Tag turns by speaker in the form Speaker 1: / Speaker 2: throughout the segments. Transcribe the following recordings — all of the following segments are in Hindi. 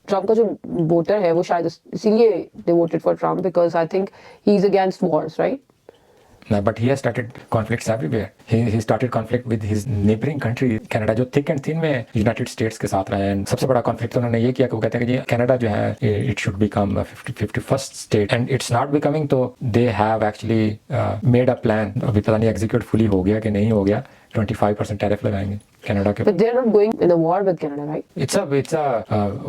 Speaker 1: ट्रम्प का जो वोटर है वो शायद इसीलिए दे voted for Trump because I think he is against Wars, right?
Speaker 2: No, but he has started conflicts everywhere. He started conflict with his neighboring country, Canada, जो thick and thin में यूनाइटेड स्टेट्स के साथ रहा है। सबसे बड़ा कॉन्फ्लिक्ट उन्होंने ये किया कि वो कहते हैं कि कनाडा जो है it should become 51st state and it's not becoming, तो they have actually made a plan. अभी पता नहीं एग्जीक्यूट फुली हो गया कि नहीं हो गया। 25% टैरिफ लगाएंगे कनाडा के।
Speaker 1: But they're not going in a war with Canada, right?
Speaker 2: It's a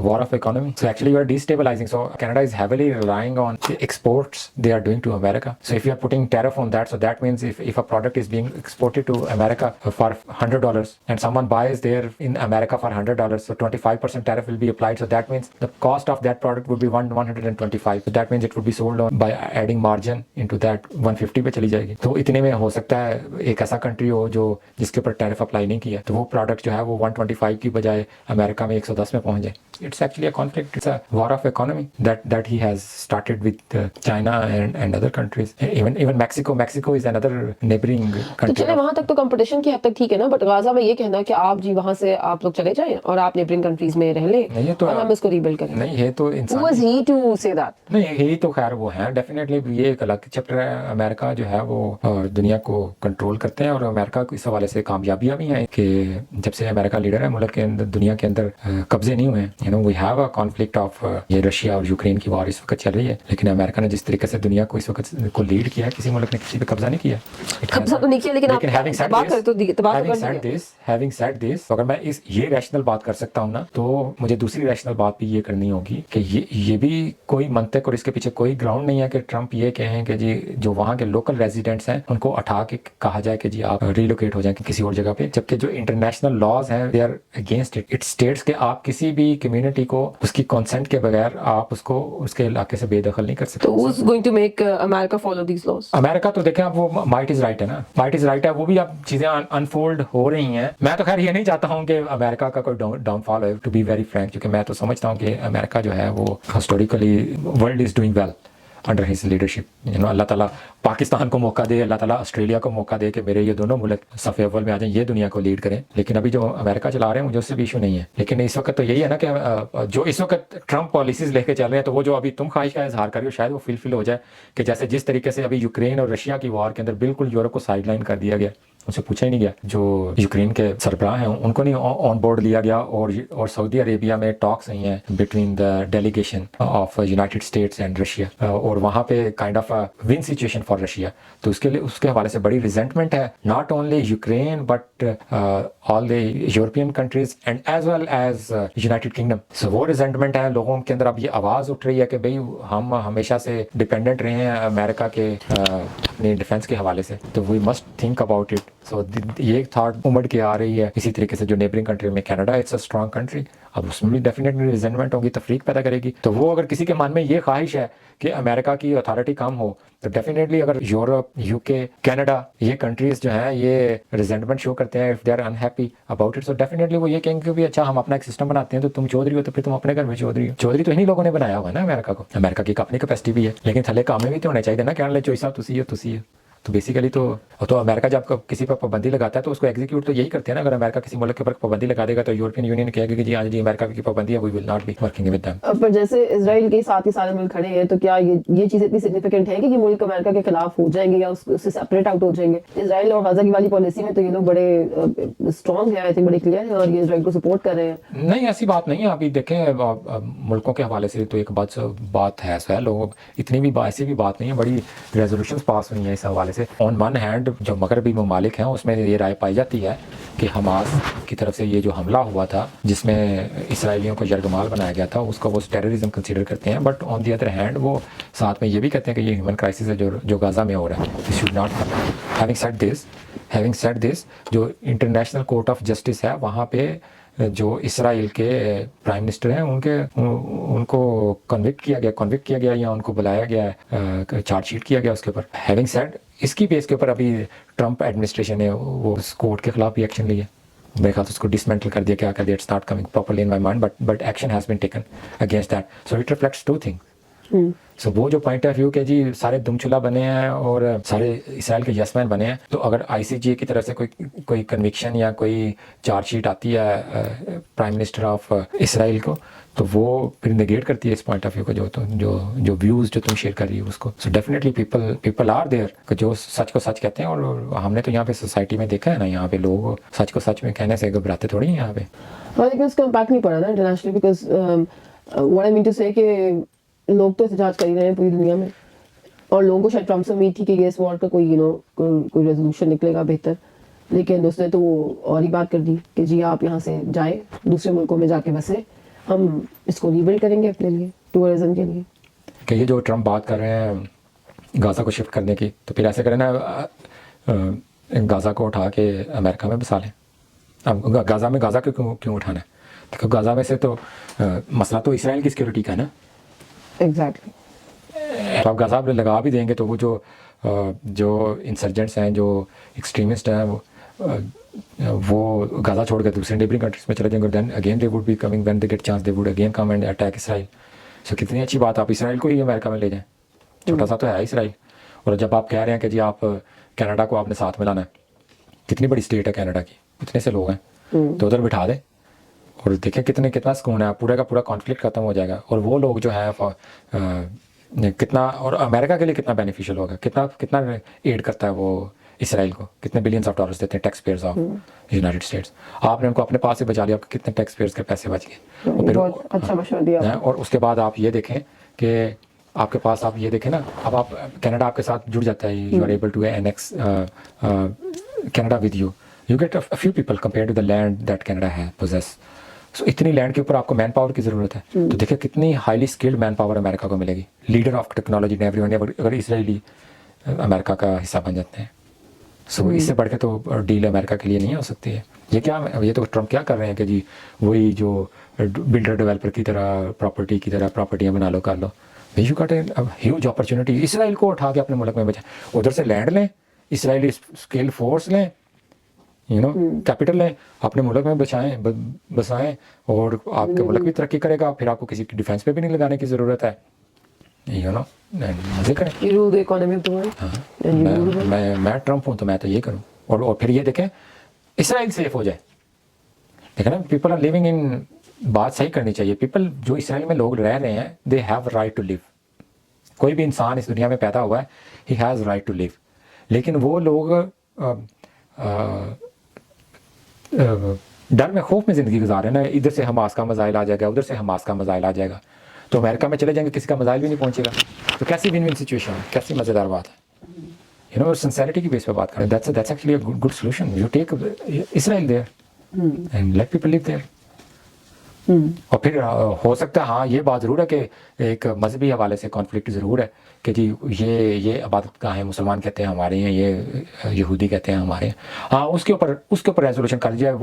Speaker 2: war of economy. So actually you are destabilizing. So Canada is heavily relying on the exports they are doing to America. So if you are putting tariff on that, so that means if a product is being exported to America for $100 and someone buys there in America for $100, so 25% tariff will be applied. So that means the cost of that product would be 125. So that means it would be sold on by adding margin into that 150 पे चली जाएगी। तो इतने में हो सकता है एक ऐसा कंट्री हो जो जिसके ऊपर टैरिफ अप्लाई नहीं किया, तो वो प्रोडक्ट जो है वो 125 की बजाय अमेरिका में 110 में पहुंच जाए। It's actually a conflict, it's a war of economy that he has started with China and other countries. Even Mexico is another neighbouring country.
Speaker 1: तो चले वहां तक तो कंपटीशन की हद तक ठीक है ना, बट गाजा में ये कहना कि आप जी वहां से आप लोग चले जाएं और आप नेबरिंग कंट्रीज में रह ले और हम इसको रीबिल्ड करें।
Speaker 2: नहीं, ये तो इंसान
Speaker 1: was he to say that?
Speaker 2: नहीं, यही तो खैर वो है डेफिनेटली। ये एक अलग चैप्टर है। अमेरिका जो है वो दुनिया को कंट्रोल करते हैं और अमेरिका को इस हवाले से कामयाबियां भी हैं कि जब से अमेरिका लीडर है मुल्क के अंदर, दुनिया के अंदर कब्जे नहीं हुए हैं। You know we have a conflict of ये रशिया और यूक्रेन की वॉर इस वक्त चल रही है, लेकिन अमेरिका ने जिस तरीके से दुनिया को इस वक्त को लीड किया है, किसी मुल्क ने किसी पे कब्जा नहीं किया।
Speaker 1: कब्जा तो नहीं किया, लेकिन
Speaker 2: हैविंग सेड दिस, अगर मैं इस ये रैशनल बात कर सकता हूँ ना, तो मुझे दूसरी रैशनल बात भी ये करनी होगी कि ये भी कोई मंतक और इसके पीछे कोई ग्राउंड नहीं है कि ट्रंप ये कहें कि जी जो वहाँ के लोकल रेजिडेंट्स हैं उनको उठा के कहा जाए कि जी आप रिलोकेट हो जाए किसी और जगह पे, जबकि जो इंटरनेशनल लॉज हैं they are against it states के आप किसी भी कम्युनिटी को उसकी कंसेंट के बगैर आप उसको उसके इलाके से बेदखल नहीं कर सकते।
Speaker 1: तो who is going to make America follow these laws?
Speaker 2: America तो देखें, आप वो माइट इज राइट है ना, माइट इज राइट है, वो भी अब चीजें अनफोल्ड हो रही हैं। मैं तो खैर ये नहीं चाहता हूँ कि अमेरिका का कोई डाउनफॉल है, टू बी वेरी फ्रैंक, क्योंकि मैं तो समझता हूँ कि अमेरिका जो है वो historically world is doing well under his leadership. You know अल्लाह ताला पाकिस्तान को मौका दे, अल्लाह ताला ऑस्ट्रेलिया को मौका दे कि मेरे ये दोनों मुल्क सफ़े अव्वल में आ जाएं, ये दुनिया को लीड करें। लेकिन अभी जो अमेरिका चला रहे हैं मुझे उससे भी इशू नहीं है। लेकिन इस वक्त तो यही है ना कि जो इस वक्त ट्रंप पॉलिसीज लेके चल रहे हैं, तो वो जो अभी तुम ख्वाहिश का इजहार कर रहे हो शायद वो फिल हो जाए कि जैसे जिस तरीके से अभी यूक्रेन और रशिया की वॉर के अंदर बिल्कुल यूरोप को साइडलाइन कर दिया गया, उनसे पूछा ही नहीं गया। जो यूक्रेन के सरबराह हैं उनको नहीं ऑन बोर्ड लिया गया, और सऊदी अरेबिया में टॉक्स हुई हैं between the delegation of United States and Russia, और वहाँ पे kind of win situation for Russia. तो उसके लिए उसके हवाले से बड़ी रिजेंटमेंट है, not only Ukraine but all the European countries and as well as United Kingdom. सो वो रिजेंटमेंट है लोगों के अंदर। अब ये आवाज़ उठ रही है कि भाई हम हमेशा से डिपेंडेंट रहे हैं अमेरिका के अपने डिफेंस के हवाले से, तो we must think about it. सो ये थॉट उमड़ के आ रही है। इसी तरीके से जो नेबरिंग कंट्री में Canada, it's a strong country, अब उसमें भी डेफिनेटली रिजेंटमेंट होगी, तफरीक पैदा करेगी। तो वो अगर किसी के मन में ये ख्वाहिश है कि अमेरिका की अथॉरिटी कम हो, तो डेफिनेटली अगर यूरोप, यूके, कनाडा ये कंट्रीज जो हैं ये रिजेंटमेंट शो करते हैं, if they are unhappy about it, so definitely वो ये कहेंगे कि भी अच्छा हम अपना एक सिस्टम बनाते हैं, तो तुम चौधरी हो तो फिर तुम अपने घर में चौधरी हो। चौधरी तो इन्हीं लोगों ने बनाया हुआ है ना अमेरिका को। अमेरिका की अपनी कैपेसिटी भी है, लेकिन थले काम में भी तो होने चाहिए ना, कहने लगे चोई साहब तुसी हो। तो बेसिकली तो अमेरिका जब किसी पर पाबंदी लगाता है तो उसको एग्जीक्यूट तो यही करते हैं ना। अगर अमेरिका किसी मुल्क के ऊपर पाबंदी लगा देगा तो यूरोपियन यूनियन कहेगा कि जी हाँ जी अमेरिका की पाबंदी है, we will not be working with them.
Speaker 1: पर जैसे इजराइल के साथ ही सारे मुल्क खड़े हैं, तो क्या ये चीज इतनी सिग्निफिकेंट है कि ये मुल्क अमेरिका के खिलाफ हो जाएंगे या उससे सेपरेट आउट हो जाएंगे? इजराइल और गाजा की वाली पॉलिसी में तो ये लोग बड़े स्ट्रॉन्ग है, आई थिंक बड़े क्लियर है और ये इजराइल को सपोर्ट कर रहे हैं।
Speaker 2: नहीं, ऐसी बात नहीं है। अभी देखें मुल्कों के हवाले से तो एक बात है, लोग इतनी भी ऐसी भी बात नहीं है, बड़ी रेजोल्यूशंस पास हुई हैं इस हवाले से। ऑन वन हैंड जो मगरबी ममालिक हैं उसमें ये राय पाई जाती है कि हमास की तरफ से ये जो हमला हुआ था जिसमें इसराइलियों को यरगमाल बनाया गया था, उसको वो टेररिज्म कंसीडर करते हैं। But on the other hand वो साथ में ये भी कहते हैं कि ये ह्यूमन क्राइसिस है जो गाजा में हो रहा है, this should not happen. Having said this, जो इंटरनेशनल कोर्ट ऑफ जस्टिस है वहाँ पे जो इसराइल के प्राइम मिनिस्टर हैं उनको कन्विक्ट किया गया या उनको बुलाया गया, चार्जशीट किया गया उसके ऊपर। हैविंग सेड, इसकी बेस के ऊपर अभी ट्रंप एडमिनिस्ट्रेशन ने वो उस कोर्ट के खिलाफ भी एक्शन लिया। मेरे ख्याल से उसको डिसमेंटल कर दिया, क्या कर दिया, it's not coming properly in my mind, but action has been taken against that. So it reflects two things. सो वो जो पॉइंट ऑफ व्यू के जी सारे दुमचुला बने हैं और सारे इसराइल के यसमैन बने हैं, तो अगर आईसीजे की तरफ से कोई कन्विक्शन या कोई चार्जशीट आती है प्राइम मिनिस्टर ऑफ इसराइल को, तो वो फिर नेगेट करती है इस पॉइंट ऑफ व्यू को, जो व्यूज़ जो तुम शेयर कर रही हो उसको। So definitely people are there जो सच को सच कहते हैं, और हमने तो यहाँ पे सोसाइटी में देखा है ना, यहाँ पे लोग सच को सच में कहने से घबराते थोड़ी हैं यहाँ पे।
Speaker 1: हाँ, लेकिन उसका इम्पैक्ट नहीं पड़ा ना internationally, because what I mean to say कि लोग तो एहतजाज कर ही रहे हैं पूरी दुनिया में, और लोगों को शायद ट्रम्प से उम्मीद थी कि ये इस वॉर का कोई कोई रेजोल्यूशन निकलेगा बेहतर, लेकिन उसने तो वो और ही बात कर दी कि जी आप यहाँ से जाए, दूसरे मुल्कों में जाके बसे, हम इसको रीबिल्ड करेंगे अपने लिए, टूरिज्म के लिए।
Speaker 2: कि ये जो ट्रम्प बात कर रहे हैं गाज़ा को शिफ्ट करने की, तो फिर ऐसे करें ना, गाज़ा को उठा के अमेरिका में बसा लें। अब गाज़ा में गाज़ा क्यों उठाना है? देखो गाज़ा में से तो मसला तो इसराइल की सिक्योरिटी का है ना।
Speaker 1: एग्जैक्टली।
Speaker 2: तो आप गाज़ा पे लगा भी देंगे तो वो जो इंसर्जेंट्स हैं, जो एक्सट्रीमिस्ट हैं, वो गाज़ा छोड़ कर दूसरे नेबरिंग कंट्रीज में चले जाएंगे, then again they would be coming when they get chance, they would again come and attack Israel. सो कितनी अच्छी बात, आप इसराइल को ही अमेरिका में ले जाएं, छोटा सा तो है इसराइल। और जब आप कह रहे हैं कि जी आप कनाडा को आपने साथ में लाना है, कितनी बड़ी स्टेट है कनाडा की, इतने से लोग हैं, तो उधर बिठा दें और देखें कितना सुकून है, पूरा का पूरा कॉन्फ्लिक्ट खत्म हो जाएगा। और वो लोग जो है कितना, और अमेरिका के लिए कितना बेनिफिशियल होगा, कितना एड करता है वो इसराइल को, कितने बिलियंस ऑफ डॉलर्स देते हैं tax payers of United states. आपने उनको अपने पास से बचा लिया, कितने टैक्स पेयर्स के पैसे बच गए। और फिर
Speaker 1: अच्छा मशवरा दिया।
Speaker 2: और उसके बाद आप ये देखें कि आपके पास, आप ये देखें ना, अब आप कनाडा आपके साथ जुड़ जाता है, you are able to annex Canada with you, you get a few people compare to the land that Canada है पोजेस। सो इतनी लैंड के ऊपर आपको मैन पावर की ज़रूरत है, तो देखिए कितनी highly skilled man power America को मिलेगी, leader of technology in everyone, अगर इसराइली अमेरिका का हिस्सा बन जाते हैं। सो इससे बढ़ के तो डील अमेरिका के लिए नहीं हो सकती है। ये तो ट्रम्प क्या कर रहे हैं कि जी वही जो बिल्डर डेवलपर की तरह प्रॉपर्टियाँ बना लो, कर लो। You got a huge opportunity. Israel को उठा के अपने मुल्क में बचाएं, उधर से लैंड लें, इसराइली स्किल फोर्स लें, कैपिटल लें, अपने मुल्क में बसाएं, और आपके मुल्क भी तरक्की करेगा, फिर आपको किसी की डिफेंस पे भी नहीं लगाने की ज़रूरत है, मजे करें। मैं ट्रम्प हूँ तो मैं तो ये करूँ, और फिर ये देखें इसराइल सेफ हो जाए। देखें ना, पीपल आर लिविंग इन, बात सही करनी चाहिए, पीपल जो इसराइल में लोग रह रहे हैं, they have right to live. कोई भी इंसान इस दुनिया में पैदा हुआ है, he has right to live. लेकिन वो लोग डर में, खौफ में ज़िंदगी गुजार रहे हैं ना, इधर से हमास का मज़ाइल आ जाएगा, उधर से हमास का मज़ाइल आ जाएगा, तो अमेरिका में चले जाएंगे, किसी का मज़ाइल भी नहीं पहुंचेगा। तो कैसी विन विन सिचुएशन है, कैसी मज़ेदार बात है। सिंसेरिटी की बेस पे बात करें, that's actually a good solution. You take Israel there and let people live there. और फिर हो सकता है, हाँ ये बात ज़रूर है कि एक मजहबी हवाले से कॉन्फ्लिक्ट ज़रूर है कि जी ये इबादत गाहें मुसलमान कहते हैं हमारे हैं, ये यहूदी कहते हैं हमारे हैं। हाँ, उसके ऊपर रेजोल्यूशन कर दिया जाए,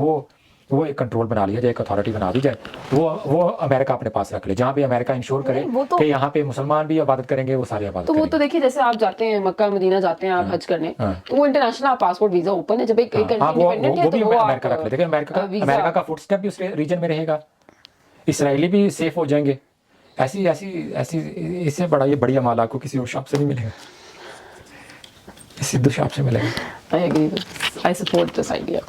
Speaker 2: वो एक कंट्रोल बना लिया जाए, एक अथॉरिटी बना दी जाए, वो अमेरिका अपने पास रख ले, जहाँ भी अमेरिका इंश्योर करे कि यहाँ पे मुसलमान भी इबादत करेंगे, वो सारे इबादत
Speaker 1: तो वो तो देखिए, जैसे आप जाते हैं मक्का मदीना जाते हैं आप हज करने, तो वो इंटरनेशनल पासपोर्ट वीजा ओपन है, जब एक इंडिपेंडेंट है तो वो
Speaker 2: अमेरिका रख ले। देखिए अमेरिका का फुटस्टेप भी उस रीजन में रहेगा, इसराइली भी सेफ हो जाएंगे। ऐसी इससे बड़ा ये बढ़िया माल आपको किसी और शॉप से नहीं मिलेगा, सिद्धू शॉप से मिलेगा।
Speaker 1: I agree, I support this idea.